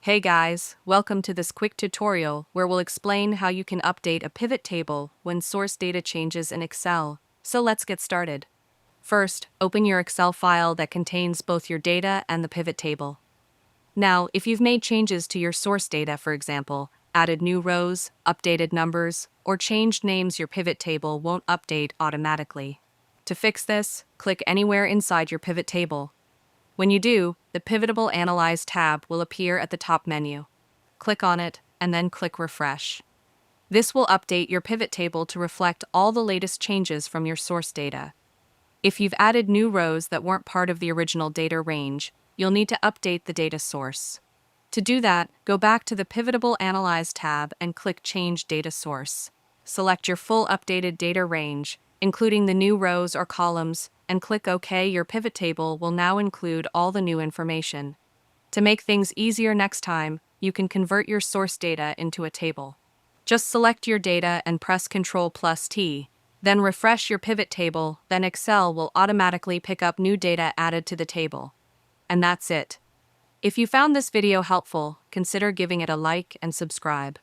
Hey guys, welcome to this quick tutorial where we'll explain how you can update a pivot table when source data changes in Excel. So let's get started. First, open your Excel file that contains both your data and the pivot table. Now, if you've made changes to your source data, for example, added new rows, updated numbers, or changed names, your pivot table won't update automatically. To fix this, click anywhere inside your pivot table. When you do, the Pivotable Analyze tab will appear at the top menu. Click on it, and then click Refresh. This will update your pivot table to reflect all the latest changes from your source data. If you've added new rows that weren't part of the original data range, you'll need to update the data source. To do that, go back to the Pivotable Analyze tab and click Change Data Source. Select your full updated data range, including the new rows or columns, and click OK. Your pivot table will now include all the new information. To make things easier next time, you can convert your source data into a table. Just select your data and press Ctrl+T, then refresh your pivot table, then Excel will automatically pick up new data added to the table. And that's it. If you found this video helpful, consider giving it a like and subscribe.